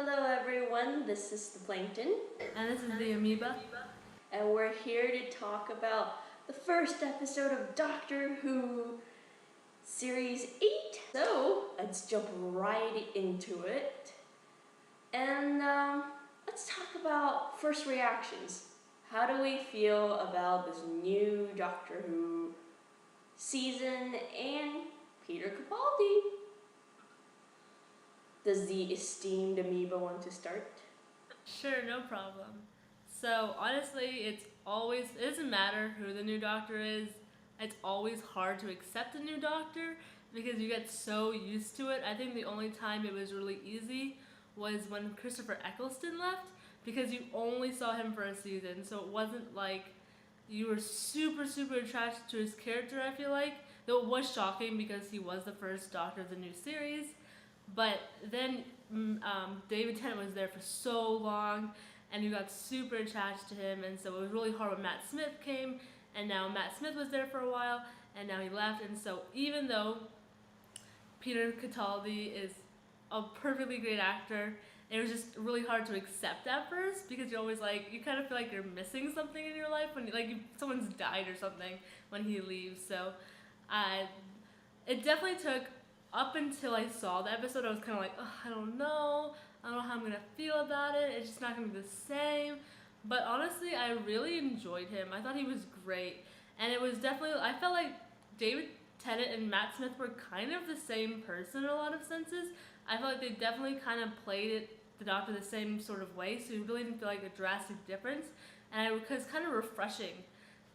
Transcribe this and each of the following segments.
Hello everyone, this is the Plankton. And this is the Amoeba. And we're here to talk about the first episode of Doctor Who Series 8. So, let's jump right into it. And let's talk about first reactions. How do we feel about this new Doctor Who season and Peter Capaldi? Does the esteemed Amoeba want to start? Sure, no problem. So honestly, it doesn't matter who the new Doctor is. It's always hard to accept a new Doctor because you get so used to it. I think the only time it was really easy was when Christopher Eccleston left, because you only saw him for a season, so it wasn't like you were super attached to his character. I feel like, though it was shocking because he was the first Doctor of the new series. But then David Tennant was there for so long, and you got super attached to him, and so it was really hard when Matt Smith came, and now Matt Smith was there for a while, and now he left. And so even though Peter Capaldi is a perfectly great actor, it was just really hard to accept at first, because you're always like, you kind of feel like you're missing something in your life when someone's died or something when he leaves. So it definitely took, up until I saw the episode, I was kind of like, I don't know how I'm going to feel about it. It's just not going to be the same. But honestly, I really enjoyed him. I thought he was great. And it was definitely, I felt like David Tennant and Matt Smith were kind of the same person in a lot of senses. I felt like they definitely kind of played the Doctor the same sort of way, so you really didn't feel like a drastic difference. And it was kind of refreshing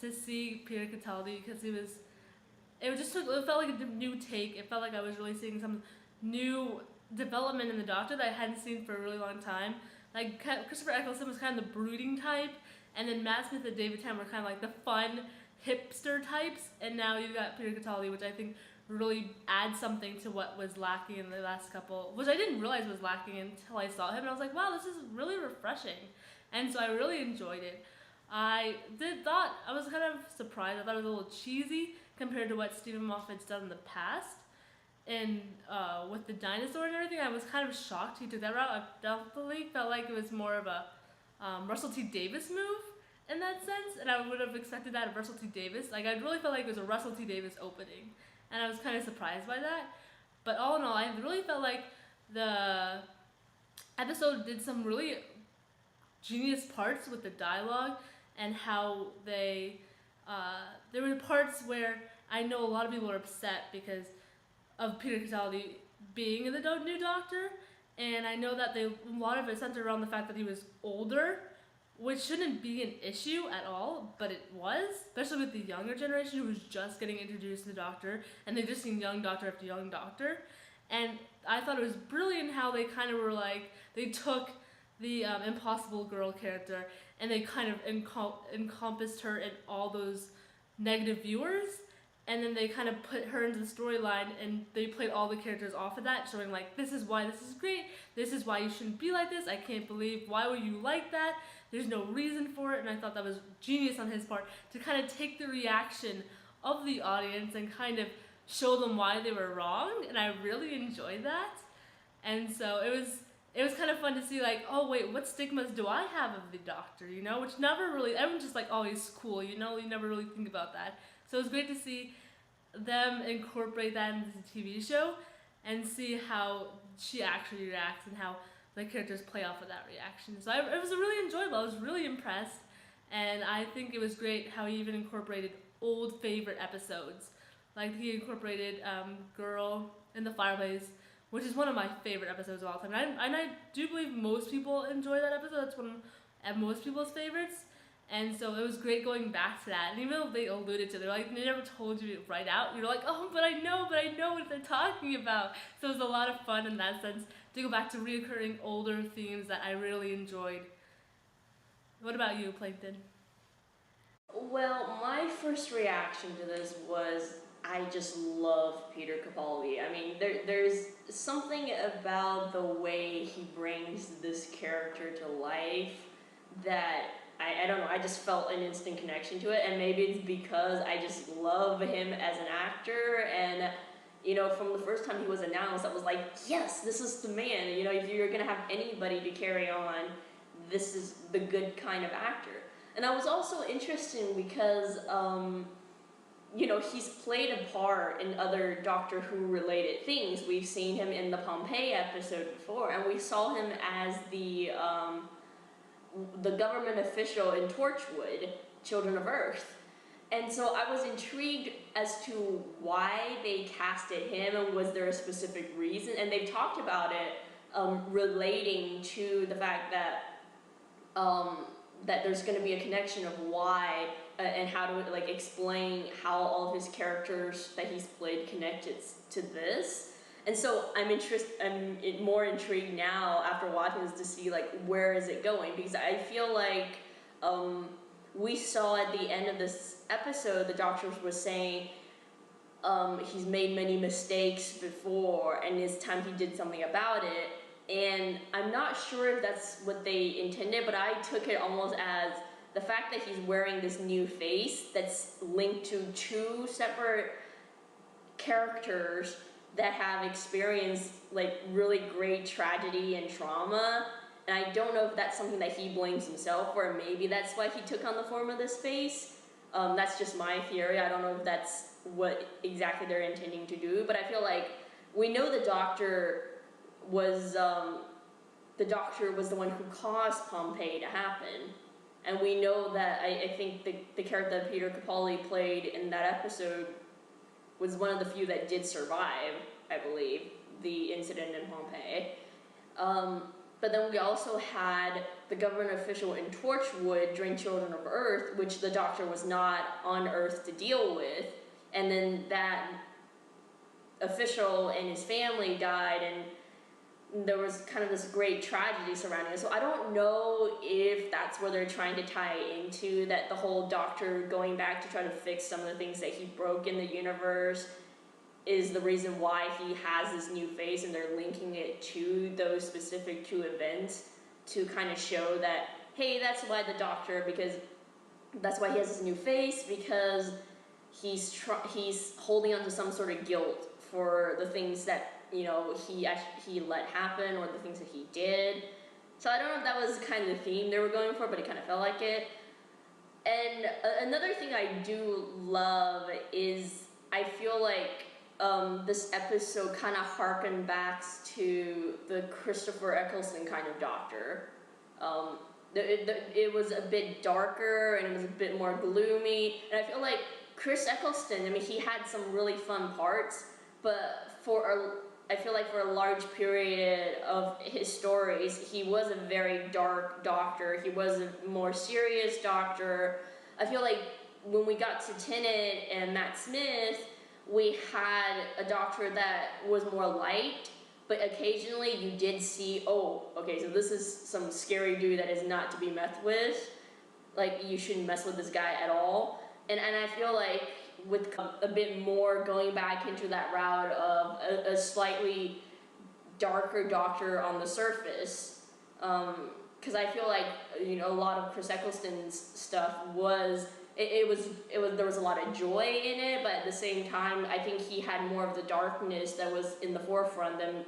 to see Peter Capaldi, because it felt like a new take. It felt like I was really seeing some new development in the Doctor that I hadn't seen for a really long time. Like, Christopher Eccleston was kind of the brooding type, and then Matt Smith and David Tennant were kind of like the fun hipster types, and now you've got Peter Capaldi, which I think really adds something to what was lacking in the last couple, which I didn't realize was lacking until I saw him, and I was like, wow, this is really refreshing. And so I really enjoyed it. I was kind of surprised. I thought it was a little cheesy compared to what Stephen Moffat's done in the past, and with the dinosaur and everything. I was kind of shocked he took that route. I definitely felt like it was more of a Russell T Davies move in that sense, and I would have expected that of Russell T Davies. Like, I really felt like it was a Russell T Davies opening, and I was kind of surprised by that. But all in all, I really felt like the episode did some really genius parts with the dialogue, and how there were parts where I know a lot of people are upset because of Peter Capaldi being in the new Doctor, and I know that a lot of it centered around the fact that he was older, which shouldn't be an issue at all, but it was, especially with the younger generation who was just getting introduced to the Doctor, and they've just seen young Doctor after young Doctor. And I thought it was brilliant how they kind of were like, they took the Impossible Girl character, and they kind of encompassed her in all those negative viewers, and then they kind of put her into the storyline, and they played all the characters off of that, showing like, this is why this is great, this is why you shouldn't be like this, I can't believe, why would you like that, there's no reason for it. And I thought that was genius on his part, to kind of take the reaction of the audience and kind of show them why they were wrong, and I really enjoyed that. And so it was kind of fun to see, like, oh wait, what stigmas do I have of the Doctor, which never really, everyone's just like, oh, he's cool, you never really think about that. So it was great to see them incorporate that into the TV show and see how she actually reacts and how the characters play off of that reaction. So it was really enjoyable. I was really impressed, and I think it was great how he even incorporated old favorite episodes. Like, he incorporated Girl in the Fireplace, which is one of my favorite episodes of all time. And I do believe most people enjoy that episode. That's one of most people's favorites. And so it was great going back to that. And even though they alluded to it, they never told you right out. You're like, oh, but I know what they're talking about. So it was a lot of fun in that sense to go back to reoccurring older themes that I really enjoyed. What about you, Plankton? Well, my first reaction to this was, I just love Peter Capaldi. I mean, there's something about the way he brings this character to life that I don't know, I just felt an instant connection to it, and maybe it's because I just love him as an actor, and you know, from the first time he was announced, I was like, yes, this is the man. You know, if you're gonna have anybody to carry on, this is the good kind of actor. And I was also interested because, you know, he's played a part in other Doctor Who related things. We've seen him in the Pompeii episode before, and we saw him as the government official in Torchwood, Children of Earth. And so I was intrigued as to why they casted him, and was there a specific reason? And they've talked about it relating to the fact that that there's going to be a connection of why and how to like explain how all of his characters that he's played connected to this. And so I'm more intrigued now after watching this to see like where is it going, because I feel like we saw at the end of this episode the Doctor was saying he's made many mistakes before and it's time he did something about it. And I'm not sure if that's what they intended, but I took it almost as the fact that he's wearing this new face that's linked to two separate characters that have experienced like really great tragedy and trauma. And I don't know if that's something that he blames himself for, or maybe that's why he took on the form of this face. That's just my theory. I don't know if that's what exactly they're intending to do, but I feel like we know the Doctor was the one who caused Pompeii to happen. And we know that, I think the character that Peter Capaldi played in that episode was one of the few that did survive, I believe, the incident in Pompeii. But then we also had the government official in Torchwood during Children of Earth, which the Doctor was not on Earth to deal with. And then that official and his family died, and there was kind of this great tragedy surrounding it. So I don't know if that's where they're trying to tie into, that the whole Doctor going back to try to fix some of the things that he broke in the universe is the reason why he has this new face, and they're linking it to those specific two events to kind of show that, hey, that's why the Doctor, because that's why he has this new face, because he's holding on to some sort of guilt for the things that, you know, he let happen, or the things that he did. So I don't know if that was kind of the theme they were going for, but it kind of felt like it. And another thing I do love is I feel like this episode kind of harkened back to the Christopher Eccleston kind of Doctor. It was a bit darker and it was a bit more gloomy, and I feel like Chris Eccleston, I mean, he had some really fun parts, but I feel like for a large period of his stories, he was a very dark Doctor. He was a more serious Doctor. I feel like when we got to Tennant and Matt Smith, we had a Doctor that was more light, but occasionally you did see, oh, okay, so this is some scary dude that is not to be messed with. Like, you shouldn't mess with this guy at all. And I feel like with a bit more going back into that route of a slightly darker Doctor on the surface, because I feel like, you know, a lot of Chris Eccleston's stuff was there was a lot of joy in it, but at the same time, I think he had more of the darkness that was in the forefront than,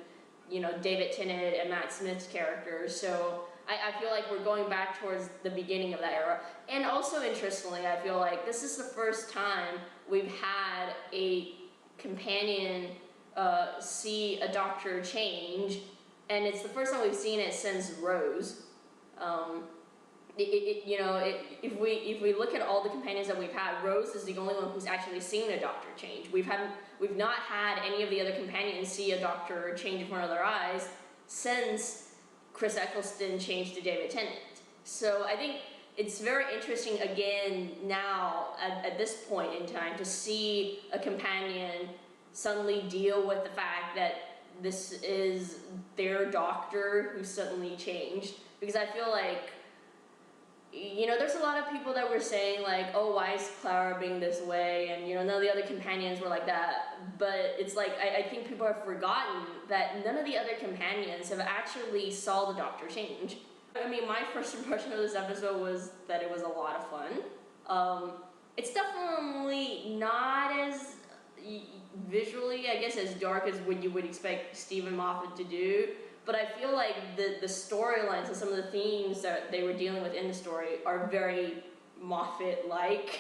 you know, David Tennant and Matt Smith's characters. So I feel like we're going back towards the beginning of that era. And also, interestingly, I feel like this is the first time we've had a companion see a Doctor change, and it's the first time we've seen it since Rose. If we look at all the companions that we've had, Rose is the only one who's actually seen a Doctor change. We've not had any of the other companions see a Doctor change in front of their eyes since Chris Eccleston changed to David Tennant. So I think it's very interesting again now at this point in time to see a companion suddenly deal with the fact that this is their Doctor who suddenly changed. Because I feel like, you know, there's a lot of people that were saying like, oh, why is Clara being this way? And, you know, none of the other companions were like that. But it's like, I think people have forgotten that none of the other companions have actually saw the Doctor change. I mean, my first impression of this episode was that it was a lot of fun. It's definitely not as visually, I guess, as dark as what you would expect Stephen Moffat to do. But I feel like the storylines and some of the themes that they were dealing with in the story are very Moffat-like.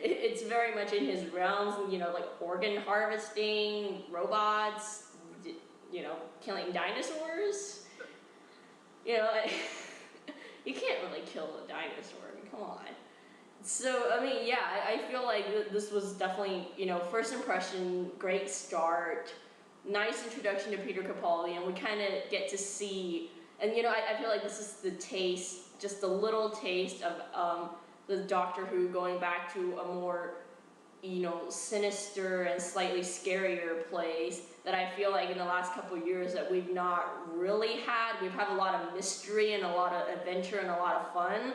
It's very much in his realms, you know, like organ harvesting, robots, you know, killing dinosaurs. You know, you can't really kill a dinosaur. I mean, come on. So, I mean, yeah, I feel like this was definitely, you know, first impression, great start, nice introduction to Peter Capaldi, and we kind of get to see, and you know, I feel like this is the taste, just a little taste of the Doctor Who going back to a more, you know, sinister and slightly scarier place that I feel like in the last couple of years that we've not really had. We've had a lot of mystery and a lot of adventure and a lot of fun.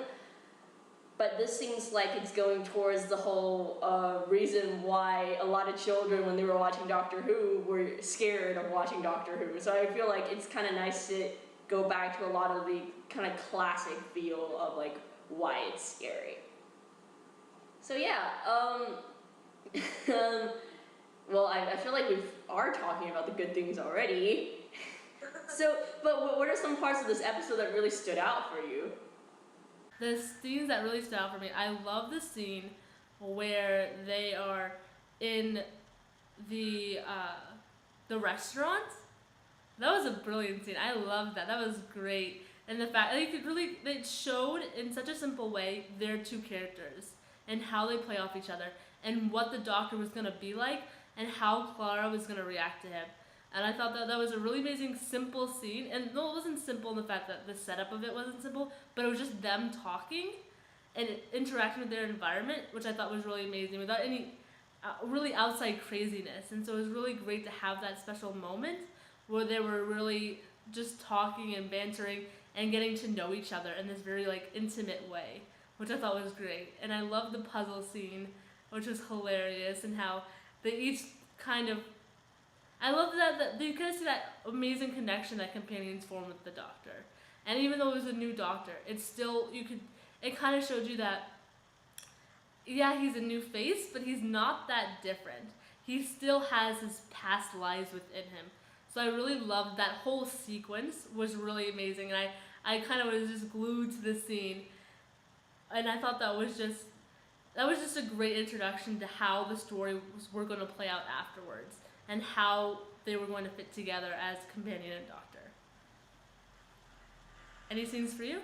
But this seems like it's going towards the whole reason why a lot of children, when they were watching Doctor Who, were scared of watching Doctor Who. So I feel like it's kind of nice to go back to a lot of the kind of classic feel of like why it's scary. So yeah, well, I feel like we are talking about the good things already. So, but what are some parts of this episode that really stood out for you? The scenes that really stood out for me, I love the scene where they are in the restaurant. That was a brilliant scene. I loved that. That was great. And the fact it showed in such a simple way their two characters and how they play off each other and what the Doctor was going to be like and how Clara was going to react to him. And I thought that was a really amazing, simple scene. And no, it wasn't simple in the fact that the setup of it wasn't simple, but it was just them talking and interacting with their environment, which I thought was really amazing without any really outside craziness. And so it was really great to have that special moment where they were really just talking and bantering and getting to know each other in this very like intimate way, which I thought was great. And I loved the puzzle scene, which was hilarious, and how they each kind of, I love that you kind of see that amazing connection that companions form with the Doctor. And even though it was a new Doctor, it's still, it kind of showed you that, yeah, he's a new face, but he's not that different. He still has his past lives within him. So I really loved that whole sequence, was really amazing. And I kind of was just glued to the scene. And I thought that was just a great introduction to how the story were going to play out afterwards and how they were going to fit together as companion and Doctor. Any scenes for you?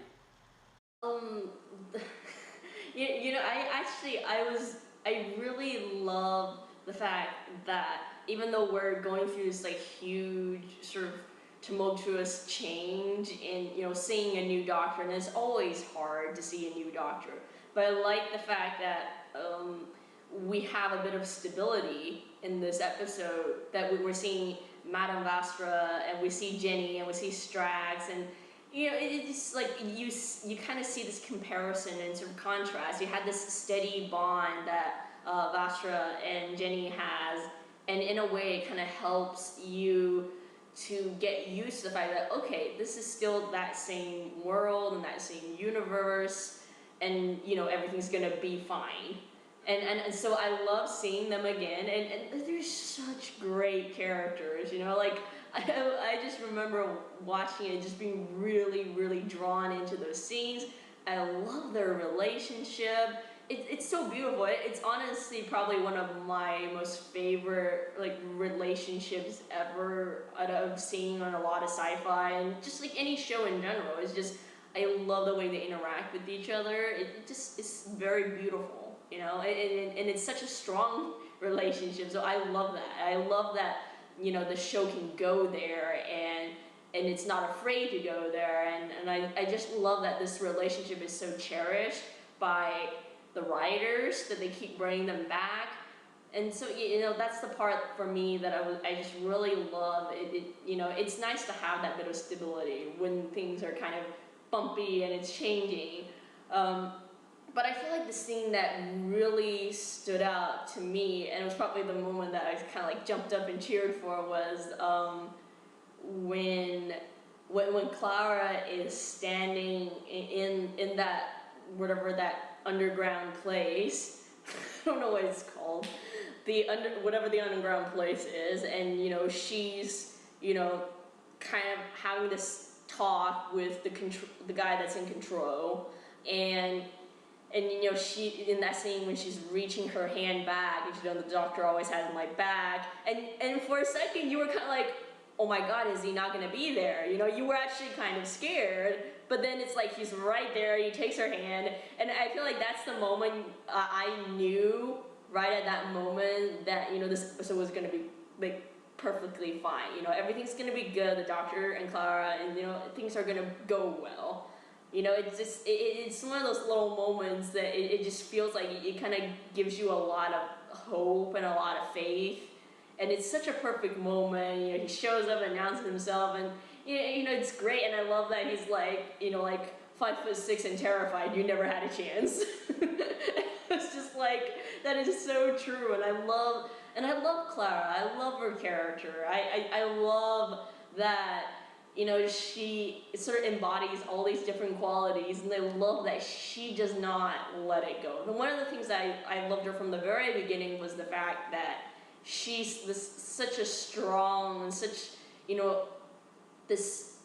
You know, I really love the fact that even though we're going through this like huge sort of tumultuous change in, you know, seeing a new Doctor, and it's always hard to see a new Doctor, but I like the fact that we have a bit of stability in this episode, that we're seeing Madame Vastra, and we see Jenny, and we see Strax, and you know, it's like you kind of see this comparison and sort of contrast. You had this steady bond that Vastra and Jenny has, and in a way it kind of helps you to get used to the fact that, okay, this is still that same world and that same universe, and you know, everything's gonna be fine. And so I love seeing them again, and they're such great characters, you know, like I just remember watching it, just being really, really drawn into those scenes. I love their relationship. It's so beautiful. It's honestly probably one of my most favorite like relationships ever I've seen on a lot of sci-fi, and just like any show in general. It's just, I love the way they interact with each other. It's very beautiful, you know, and it's such a strong relationship. So I love that. I love that, you know, the show can go there and it's not afraid to go there, and I just love that this relationship is so cherished by the writers, that they keep bringing them back. And so, you know, that's the part for me that I just really love. You know, it's nice to have that bit of stability when things are kind of bumpy and it's changing. But I feel like the scene that really stood out to me, and it was probably the moment that I kind of like jumped up and cheered for, was when Clara is standing in that, whatever that underground place don't know what it's called, whatever the underground place is, and she's kind of having this talk with the guy that's in control, and she, in that scene when she's reaching her hand back, and the doctor always has him like back, and for a second you were kind of like, oh my god, is he not going to be there? You were actually kind of scared, but then it's like he's right there, he takes her hand, and I feel like that's the moment I knew right at that moment that, this episode was going to be like perfectly fine. Everything's going to be good, the doctor and Clara, and things are going to go well. It's just, it's one of those little moments that it just feels like it kind of gives you a lot of hope and a lot of faith. And it's such a perfect moment. He shows up and announces himself, and it's great. And I love that he's like, like 5'6" and terrified. You never had a chance. It's just like, that is so true. And I love Clara. I love her character. I love that. She sort of embodies all these different qualities, and I love that she does not let it go. And one of the things that I loved her from the very beginning was the fact that she's such a strong and such, this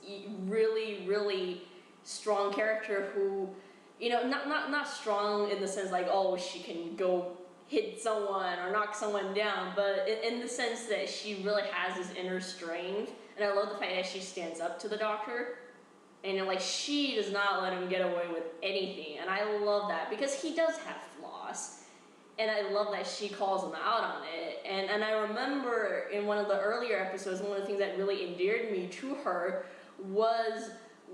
really, really strong character who, not strong in the sense like, oh, she can go hit someone or knock someone down, but in the sense that she really has this inner strength. And I love the fact that she stands up to the doctor, and she does not let him get away with anything. And I love that, because he does have flaws, and I love that she calls him out on it. And I remember in one of the earlier episodes, one of the things that really endeared me to her was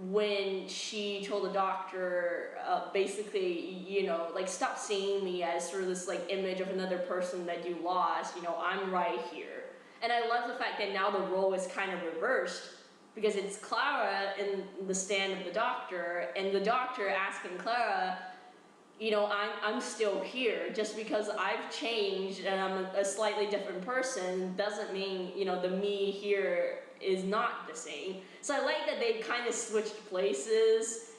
when she told the doctor, basically, stop seeing me as sort of this image of another person that you lost. I'm right here. And I love the fact that now the role is kind of reversed, because it's Clara in the stand of the doctor, and the doctor asking Clara, I'm still here. Just because I've changed and I'm a slightly different person doesn't mean, the me here is not the same. So I like that they kind of switched places.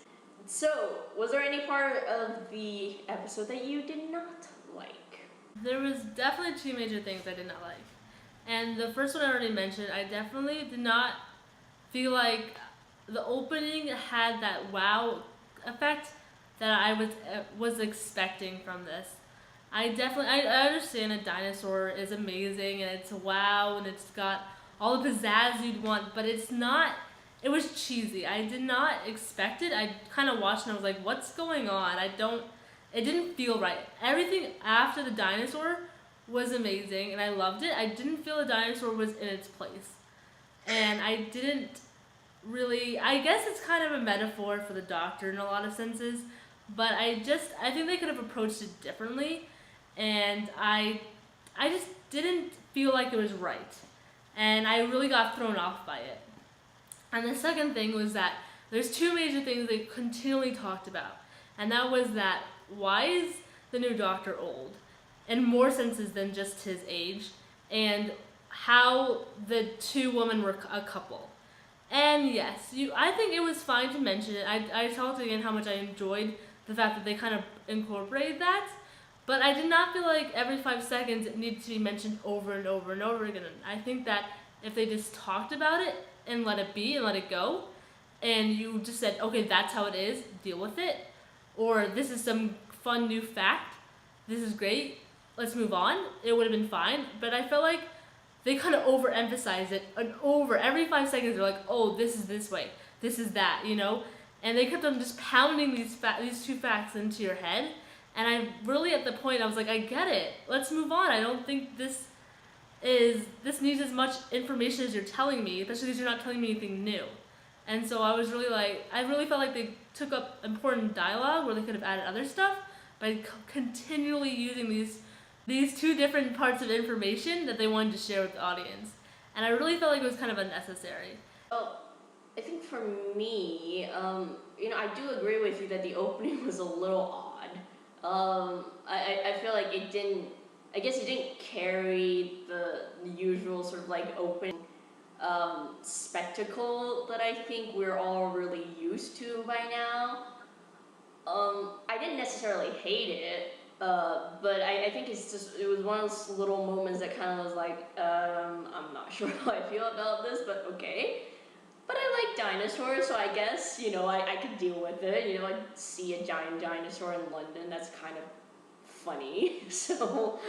So, was there any part of the episode that you did not like? There was definitely two major things I did not like. And the first one I already mentioned, I definitely did not feel like the opening had that wow effect that I was expecting from this. I understand a dinosaur is amazing and it's wow and it's got all the pizzazz you'd want, but it was cheesy. I did not expect it. I kind of watched and I was like, what's going on? It didn't feel right. Everything after the dinosaur was amazing and I loved it. I didn't feel the dinosaur was in its place. And I didn't really, I guess it's kind of a metaphor for the doctor in a lot of senses, but I think they could have approached it differently, and I just didn't feel like it was right. And I really got thrown off by it. And the second thing was that there's two major things they continually talked about, and that was that why is the new doctor old? In more senses than just his age, and how the two women were a couple. And yes, I think it was fine to mention it. I talked again how much I enjoyed the fact that they kind of incorporated that, but I did not feel like every 5 seconds it needed to be mentioned over and over and over again. I think that if they just talked about it and let it be and let it go, and you just said, okay, that's how it is, deal with it, or this is some fun new fact, this is great, let's move on, it would have been fine. But I felt like they kind of overemphasize it, and every 5 seconds they're like, oh, this is this way, this is that, and they kept on just pounding these two facts into your head. And I really, at the point, I was like, I get it, let's move on. I don't think this needs as much information as you're telling me, especially because you're not telling me anything new. And so I was really like, I really felt like they took up important dialogue where they could have added other stuff by continually using these two different parts of information that they wanted to share with the audience. And I really felt like it was kind of unnecessary. Well, I think for me, I do agree with you that the opening was a little odd. I feel like it didn't carry the usual sort of open spectacle that I think we're all really used to by now. I didn't necessarily hate it. But I think it was one of those little moments that kind of was like, I'm not sure how I feel about this, but okay. But I like dinosaurs, so I guess, I could deal with it. I see a giant dinosaur in London, that's kind of funny. So,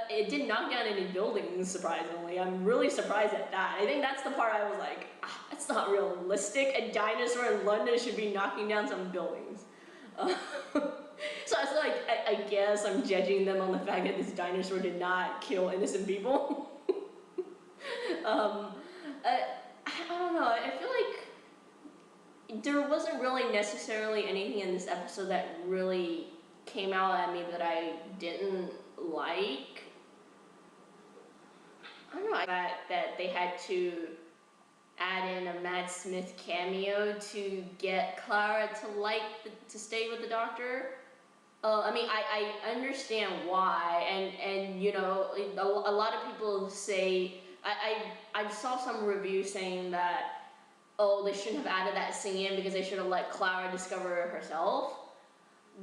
it didn't knock down any buildings, surprisingly. I'm really surprised at that. I think that's the part I was like, that's not realistic. A dinosaur in London should be knocking down some buildings. So I feel like, I guess I'm judging them on the fact that this dinosaur did not kill innocent people. I don't know, I feel like there wasn't really necessarily anything in this episode that really came out at me that I didn't like. I don't know, that they had to add in a Matt Smith cameo to get Clara to stay with the Doctor. I understand why, and a lot of people say, I saw some reviews saying that, they shouldn't have added that scene in because they should have let Clara discover herself.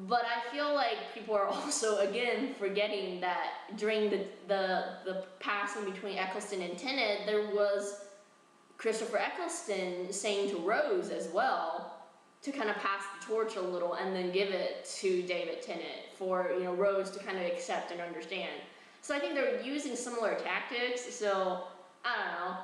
But I feel like people are also, again, forgetting that during the passing between Eccleston and Tennant, there was Christopher Eccleston saying to Rose as well, to kind of pass the torch a little and then give it to David Tennant for, Rose to kind of accept and understand. So I think they're using similar tactics, so I don't know.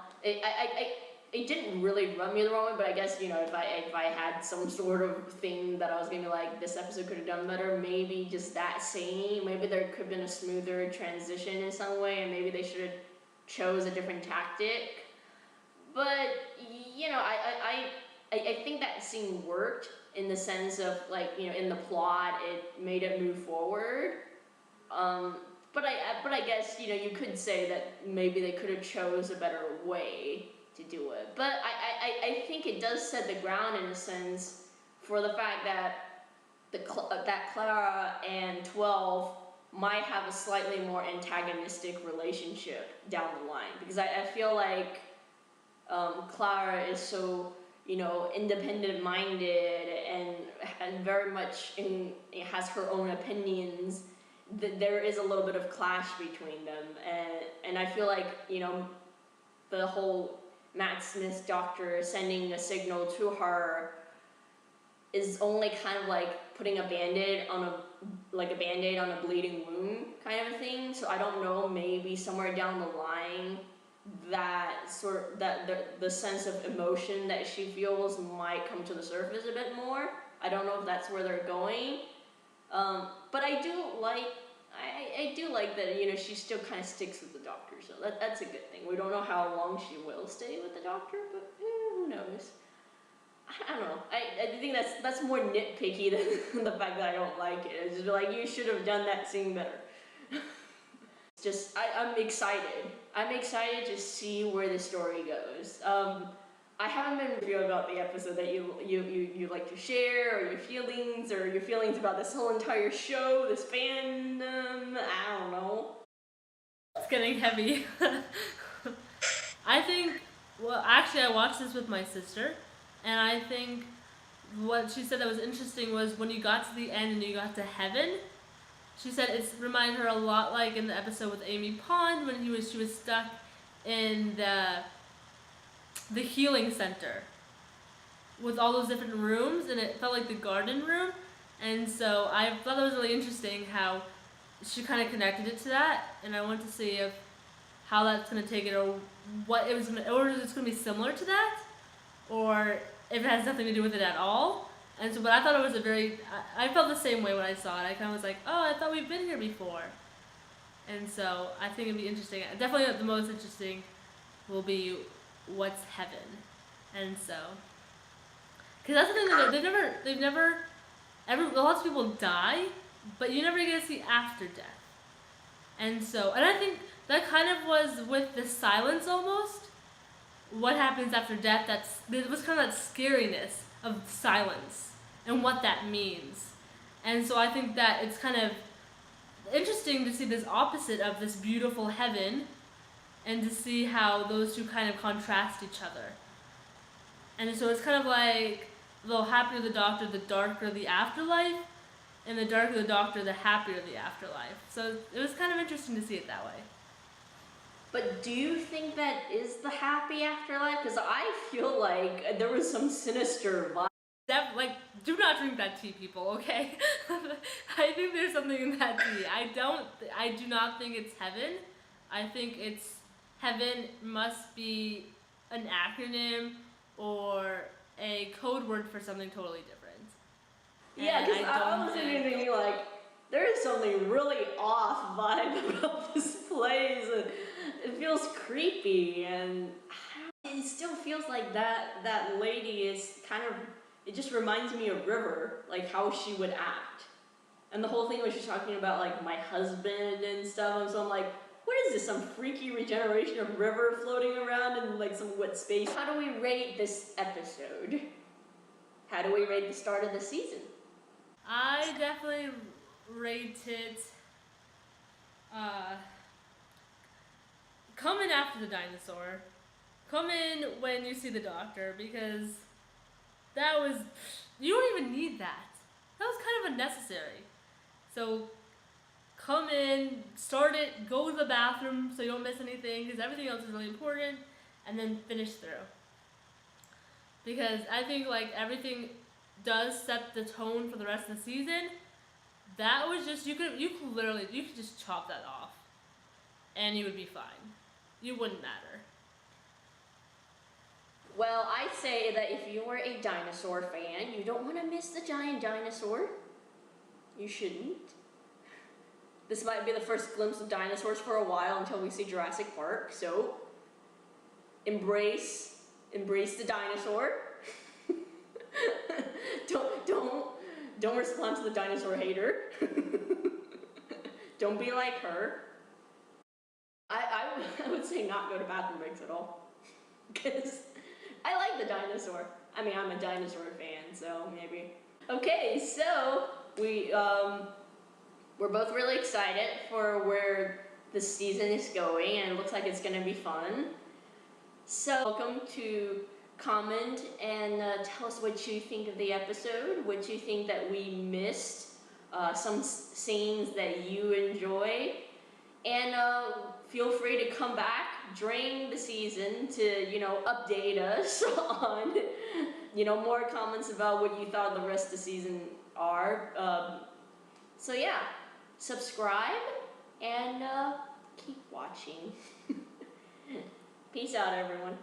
It didn't really rub me the wrong way, but I guess, if I had some sort of thing that I was gonna be like, this episode could have done better, maybe just that scene, maybe there could have been a smoother transition in some way, and maybe they should have chose a different tactic. But, I think that scene worked in the sense of, in the plot, it made it move forward. But I guess, you could say that maybe they could have chose a better way to do it. But I think it does set the ground, in a sense, for the fact that that Clara and 12 might have a slightly more antagonistic relationship down the line. Because I feel like Clara is so, independent-minded and very much has her own opinions. There is a little bit of clash between them, and I feel like, the whole Matt Smith's Doctor sending a signal to her is only kind of like putting a band-aid on a bleeding wound kind of a thing. So I don't know, maybe somewhere down the line the sense of emotion that she feels might come to the surface a bit more. I don't know if that's where they're going. But I do like that, she still kind of sticks with the Doctor, so that's a good thing. We don't know how long she will stay with the Doctor, but who knows? I don't know. I think that's more nitpicky than the fact that I don't like it. It's just like, you should have done that scene better. It's just, I'm excited. I'm excited to see where the story goes. I haven't been reviewing about the episode that you like to share, or your feelings about this whole entire show, this fandom. I don't know. It's getting heavy. I think, actually I watched this with my sister, and I think what she said that was interesting was when you got to the end and you got to heaven, she said it reminded her a lot like in the episode with Amy Pond when she was stuck in the healing center with all those different rooms, and it felt like the garden room. And so I thought that was really interesting how she kind of connected it to that, and I want to see how that's going to take it, or what it was going to, or if it's going to be similar to that, or if it has nothing to do with it at all. And so, but I thought it was I felt the same way when I saw it. I kind of was like, oh, I thought we've been here before. And so I think it'd be interesting. Definitely the most interesting will be what's heaven. And so, because that's the thing, they've never, lots of people die, but you never get to see after death. And so, and I think that kind of was with the silence almost. What happens after death, there was kind of that scariness of silence and what that means. And so I think that it's kind of interesting to see this opposite of this beautiful heaven, and to see how those two kind of contrast each other. And so it's kind of like the happier the Doctor, the darker the afterlife. and the darker the Doctor, the happier the afterlife. So it was kind of interesting to see it that way. But do you think that is the happy afterlife? Because I feel like there was some sinister vibe. Do not drink that tea, people, okay? I think there's something in that tea. I do not think it's heaven. I think heaven must be an acronym or a code word for something totally different. Yeah, because I was thinking like, there is something really off vibe about this place. It feels creepy, and it still feels like that lady is kind of, it just reminds me of River, like how she would act. And the whole thing was she's talking about like my husband and stuff, and so I'm like, what is this, some freaky regeneration of River floating around in like some wet space? How do we rate this episode? How do we rate the start of the season? I definitely rate it come in after the dinosaur. Come in when you see the Doctor, because you don't even need that. That was kind of unnecessary. So come in, start it, go to the bathroom so you don't miss anything, because everything else is really important, and then finish through. Because I think like everything does set the tone for the rest of the season. That was just, you could just chop that off and you would be fine. You wouldn't matter. Well, I say that if you're a dinosaur fan, you don't want to miss the giant dinosaur. You shouldn't. This might be the first glimpse of dinosaurs for a while until we see Jurassic Park, so embrace the dinosaur. Don't respond to the dinosaur hater. Don't be like her. I would say not go to bathroom breaks at all, because I like the dinosaur. I mean, I'm a dinosaur fan, so maybe. Okay, so we're both really excited for where the season is going, and it looks like it's gonna be fun. So welcome to comment and tell us what you think of the episode, what you think that we missed, some scenes that you enjoy, and feel free to come back during the season to, update us on, more comments about what you thought the rest of the season are. So yeah, subscribe and keep watching. Peace out, everyone.